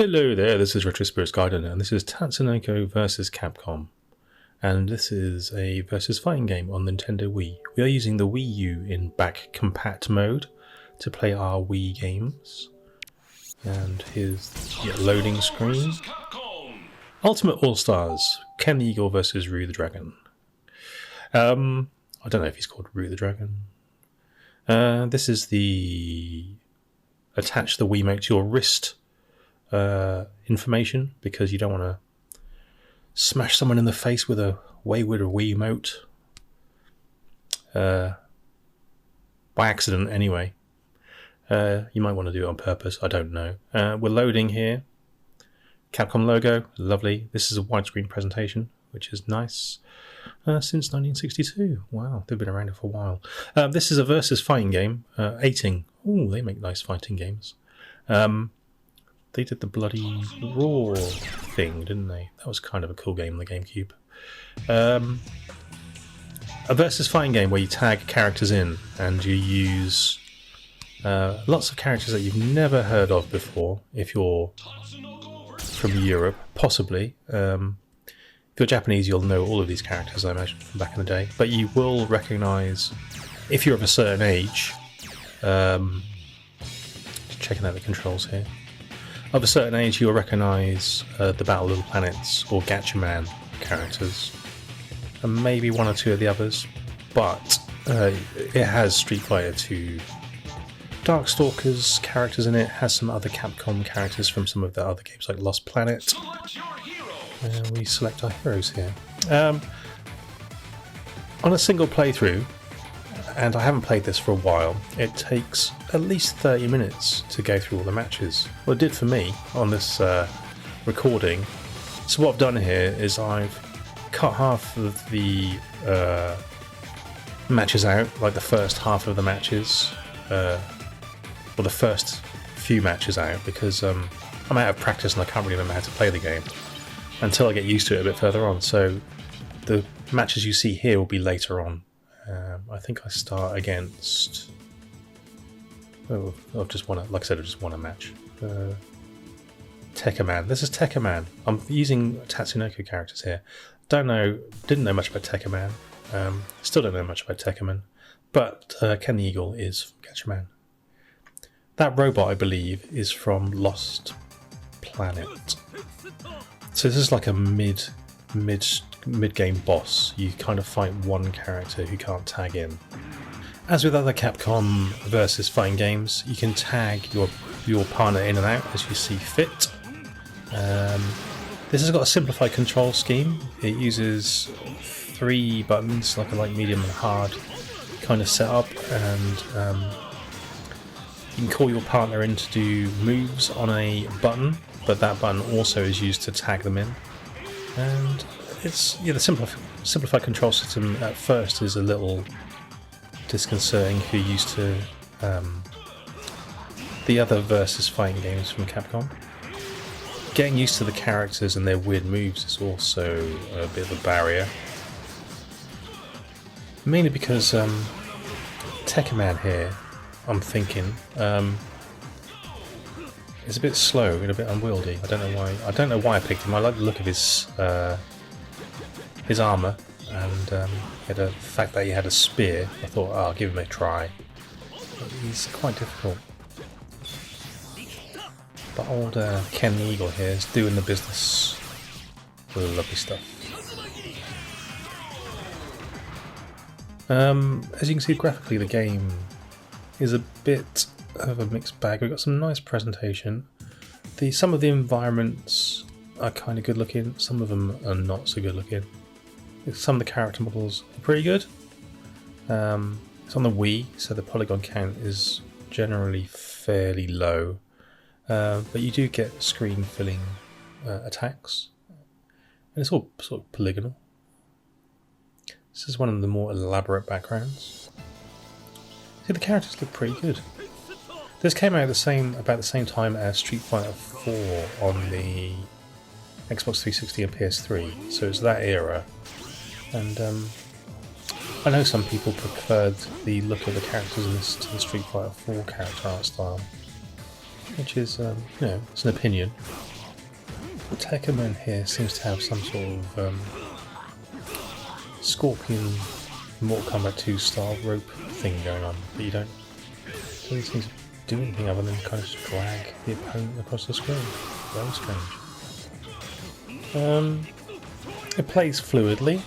Hello there, this is Retro Spirits Garden, and this is Tatsunoko vs Capcom. And this is a versus fighting game on Nintendo Wii. We are using the Wii U in back compat mode to play our Wii games. And here's the loading screen. Ultimate All-Stars, Ken the Eagle versus Ryu the Dragon. I don't know if he's called Ryu the Dragon. This is the attach the Wiimote to your wrist information, because you don't want to smash someone in the face with a wayward Wiimote by accident anyway. You might want to do it on purpose, I don't know. We're loading here. Capcom logo, lovely. This is a widescreen presentation, which is nice. Since 1962. Wow, they've been around for a while. This is a versus fighting game. 18. Ooh, they make nice fighting games. They did the bloody Raw thing, didn't they? That was kind of a cool game on the GameCube. A versus fighting game where you tag characters in and you use lots of characters that you've never heard of before, if you're from Europe, possibly. If you're Japanese, you'll know all of these characters, I imagine, from back in the day. But you will recognise, if you're of a certain age, checking out the controls here, of a certain age, you'll recognise the Battle of the Planets or Gatchaman characters, and maybe one or two of the others. But it has Street Fighter 2 Darkstalkers characters in it. Has some other Capcom characters from some of the other games like Lost Planet. We select our heroes here. On a single playthrough, and I haven't played this for a while, it takes at least 30 minutes to go through all the matches. Well, it did for me on this recording. So what I've done here is I've cut half of the matches out, like the first half of the matches, or the first few matches out, because I'm out of practice and I can't really remember how to play the game until I get used to it a bit further on. So the matches you see here will be later on. I think I start against... Oh, I've just won like I said, I've just won a match. Tekkaman. This is Tekkaman. I'm using Tatsunoko characters here. Didn't know much about Tekkaman. Still don't know much about Tekkaman. But Ken the Eagle is Gatchaman. That robot, I believe, is from Lost Planet. So this is like a mid-game boss. You kind of fight one character who can't tag in. As with other Capcom versus fighting games, you can tag your partner in and out as you see fit. This has got a simplified control scheme. It uses 3 buttons, like a light, medium and hard kind of setup, and you can call your partner in to do moves on a button, but that button also is used to tag them in. And it's the simplified control system at first is a little disconcerting if you're used to the other versus fighting games from Capcom. Getting used to the characters and their weird moves is also a bit of a barrier. Mainly because Tekkaman here, I'm thinking, is a bit slow and a bit unwieldy. I don't know why I picked him. I like the look of his armour, and the fact that he had a spear. I thought, I'll give him a try. But he's quite difficult. But old Ken the Eagle here is doing the business. Lovely stuff. As you can see, graphically the game is a bit of a mixed bag. We've got some nice presentation. Some of the environments are kind of good looking, some of them are not so good looking. Some of the character models are pretty good. It's on the Wii, so the polygon count is generally fairly low, but you do get screen filling attacks, and it's all sort of polygonal. This is one of the more elaborate backgrounds. See, the characters look pretty good. This came out about the same time as Street Fighter 4 on the Xbox 360 and PS3, so it's that era. And I know some people preferred the look of the characters in this to the Street Fighter 4 character art style, which is, it's an opinion. Tekkaman here seems to have some sort of Scorpion Mortal Kombat 2 style rope thing going on, but you don't really seem to do anything other than kind of just drag the opponent across the screen. Very strange. It plays fluidly,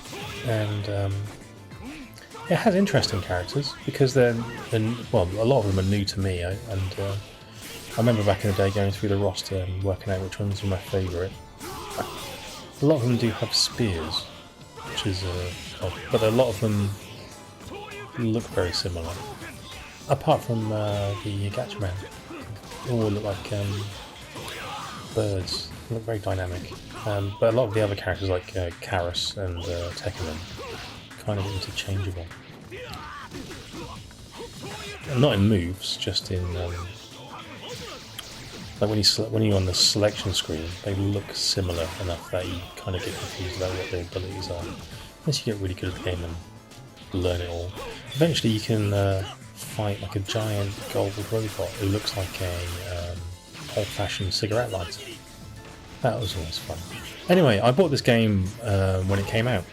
and it has interesting characters because they're well, a lot of them are new to me, I remember back in the day going through the roster and working out which ones were my favourite. A lot of them do have spears, which is odd, but a lot of them look very similar. Apart from the Gatchaman, they all look like birds, they look very dynamic. But a lot of the other characters like Karas and Tekkaman kind of interchangeable. And not in moves, just in like when you're on the selection screen, they look similar enough that you kind of get confused about what their abilities are. Unless you get really good at the game and learn it all. Eventually you can fight like a giant gold robot who looks like a old-fashioned cigarette lighter. That was always fun. Anyway, I bought this game when it came out,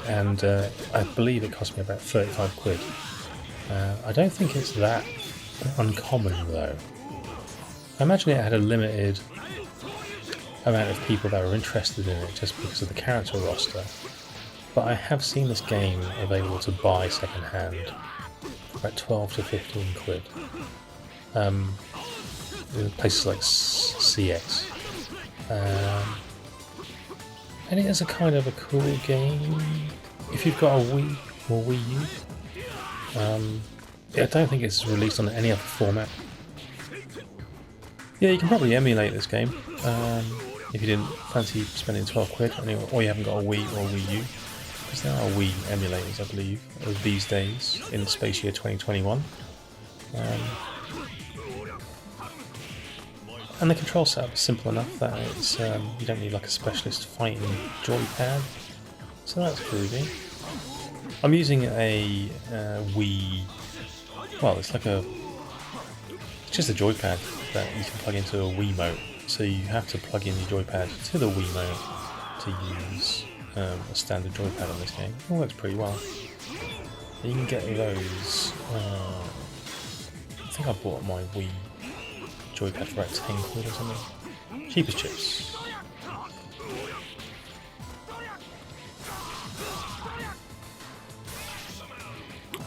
and I believe it cost me about 35 quid. I don't think it's that uncommon though. I imagine it had a limited amount of people that were interested in it just because of the character roster. But I have seen this game available to buy second hand for about 12 to 15 quid. In places like CX. And it is a kind of a cool game if you've got a Wii or Wii U. I don't think it's released on any other format. Yeah, you can probably emulate this game if you didn't fancy spending 12 quid or you haven't got a Wii or Wii U. Because there are Wii emulators, I believe, these days in the space year 2021. And the control setup is simple enough that it's you don't need like a specialist fighting joypad, so that's groovy. I'm using a Wii. Well, it's just a joypad that you can plug into a Wiimote. So you have to plug in your joypad to the Wiimote to use a standard joypad on this game. It works pretty well. You can get those. I think I bought my Wii joypad for about 10 quid or something. Cheap as chips.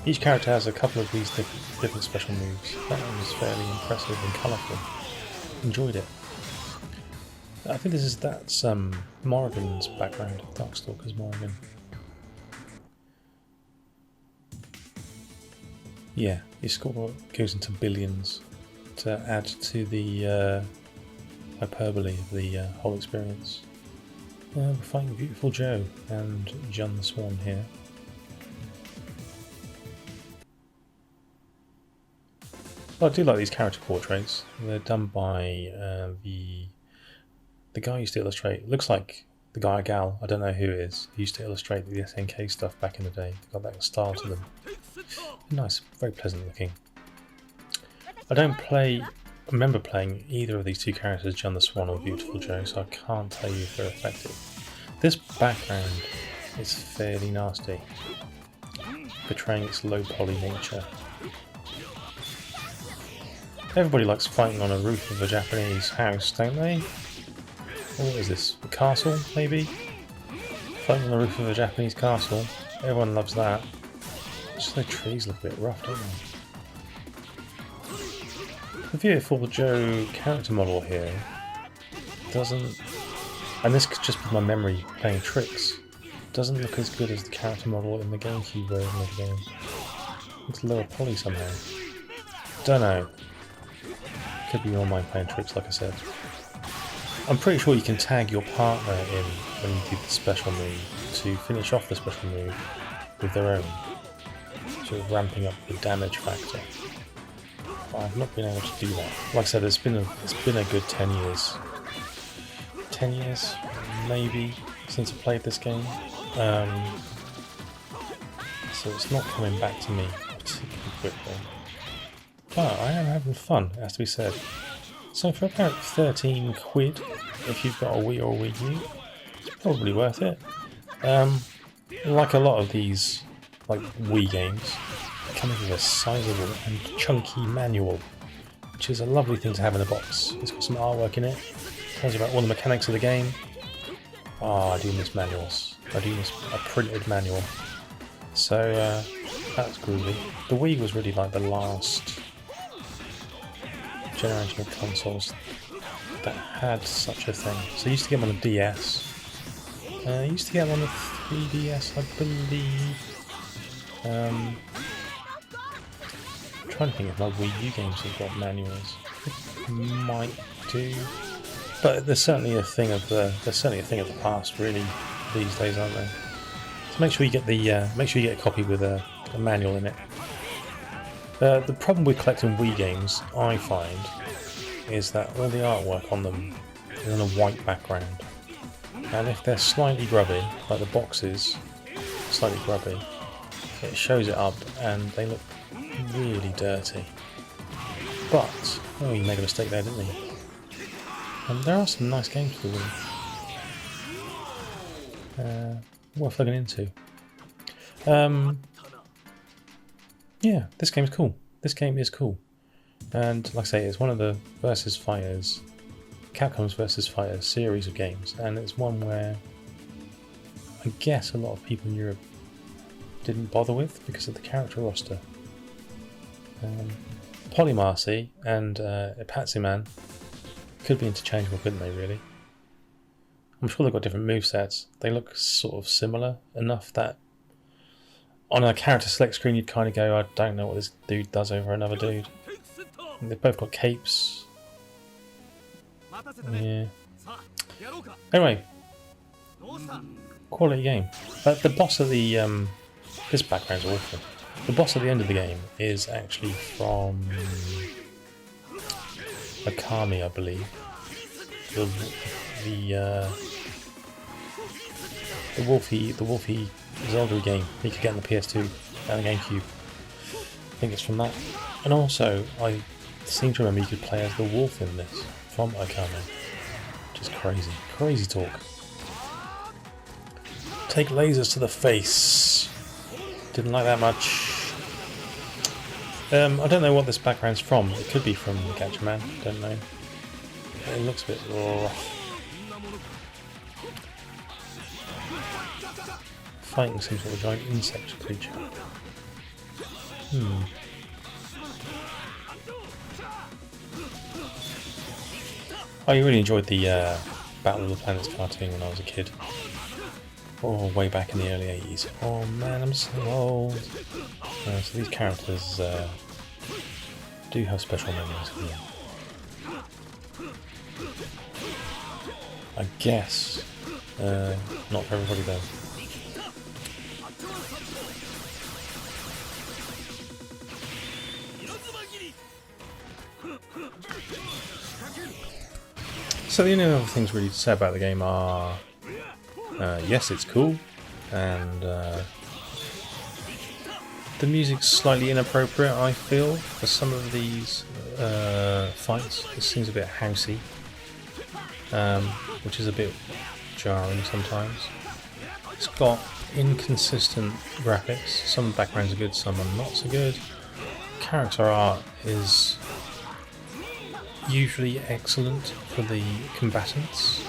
Each character has a couple of these different special moves. That one was fairly impressive and colourful. Enjoyed it. I think that's Morrigan's background, Darkstalker's Morrigan. Yeah, your score goes into billions to add to the hyperbole of the whole experience. We're fighting Beautiful Joe and John the Swan here. Well, I do like these character portraits. They're done by the guy who used to illustrate. Looks like the guy or gal, I don't know who it is. He used to illustrate the SNK stuff back in the day. They've got that style to them. Nice, very pleasant looking. I don't remember playing either of these two characters, John the Swan or Beautiful Joe, so I can't tell you if they're effective. This background is fairly nasty, portraying its low poly nature. Everybody likes fighting on a roof of a Japanese house, don't they? What is this? A castle, maybe? Fighting on the roof of a Japanese castle. Everyone loves that. Just the trees look a bit rough, don't they? The Beautiful Joe character model here doesn't... And this could just be my memory playing tricks. Doesn't look as good as the character model in the GameCube version of the game. Looks lower poly somehow. Don't know. Could be your mind playing tricks, like I said. I'm pretty sure you can tag your partner in when you do the special move to finish off the special move with their own, sort of ramping up the damage factor. But I've not been able to do that. Like I said, it's been a good 10 years. 10 years, maybe, since I played this game. So it's not coming back to me particularly quickly. But I am having fun, it has to be said. So for about 13 quid, if you've got a Wii or a Wii U, it's probably worth it. Like a lot of these like Wii games, they come with a sizable and chunky manual, which is a lovely thing to have in a box. It's got some artwork in it, tells you about all the mechanics of the game. Oh, I do miss manuals. I do miss a printed manual. So that's groovy. The Wii was really like the last generation of consoles that had such a thing. So I used to get them on the DS. I used to get them on the 3DS, I believe. I'm trying to think if my Wii U games have got manuals. Might do, but they're certainly a thing of the past, really, these days, aren't they? So make sure you get a copy with a manual in it. The problem with collecting Wii games, I find, is that all the artwork on them is on a white background, and if they're slightly grubby, like the boxes, slightly grubby, it shows it up, and they look really dirty. But he made a mistake there, didn't he? And there are some nice games for Wii. Worth looking into. Yeah, this game's cool. This game is cool. And like I say, it's one of the Versus Fighters, Capcom's Versus Fighters series of games, and it's one where I guess a lot of people in Europe didn't bother with because of the character roster. Polymarcy and Ipatsuman could be interchangeable, couldn't they, really? I'm sure they've got different movesets. They look sort of similar enough that on a character select screen you'd kind of go, I don't know what this dude does over another dude. And they've both got capes. Yeah. Anyway, quality game. But the boss of the this background's awful. The boss at the end of the game is actually from Akami, I believe. The Wolfie Zelda game you could get on the PS2 and the GameCube. I think it's from that. And also, I seem to remember you could play as the wolf in this from Akami, which is crazy. Crazy talk. Take lasers to the face. Didn't like that much. I don't know what this background's from. It could be from Gatchaman. Don't know. It looks a bit rough. Fighting some sort of giant insect creature. I really enjoyed the Battle of the Planets cartoon when I was a kid. Oh, way back in the early 80s. Oh man, I'm so old. So these characters do have special memories for me. I guess. Not for everybody though. So the only other things really to say about the game are, yes, it's cool, and the music's slightly inappropriate, I feel, for some of these fights. It seems a bit housey, which is a bit jarring sometimes. It's got inconsistent graphics. Some backgrounds are good, some are not so good. Character art is usually excellent for the combatants.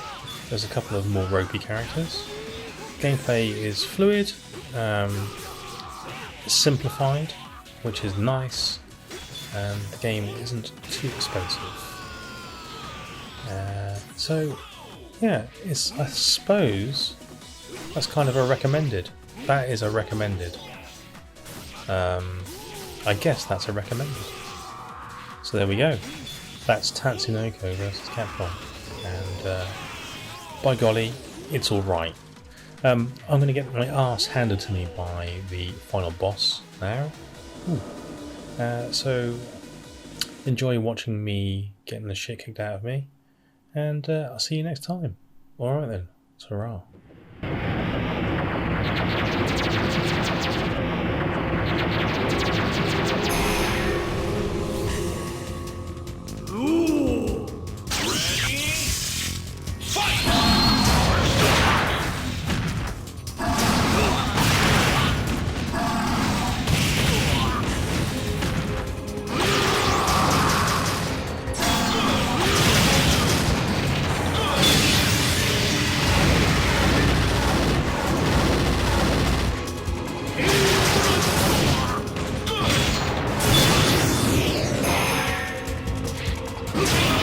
There's a couple of more ropey characters. Gameplay is fluid, simplified, which is nice, and the game isn't too expensive. So, yeah, I suppose that's kind of a recommended. That is a recommended. I guess that's a recommended. So there we go. That's Tatsunoko versus Capcom, and by golly, it's alright. I'm going to get my arse handed to me by the final boss now. So enjoy watching me getting the shit kicked out of me, and I'll see you next time. Alright then, ta-ra. Ooh! Fight!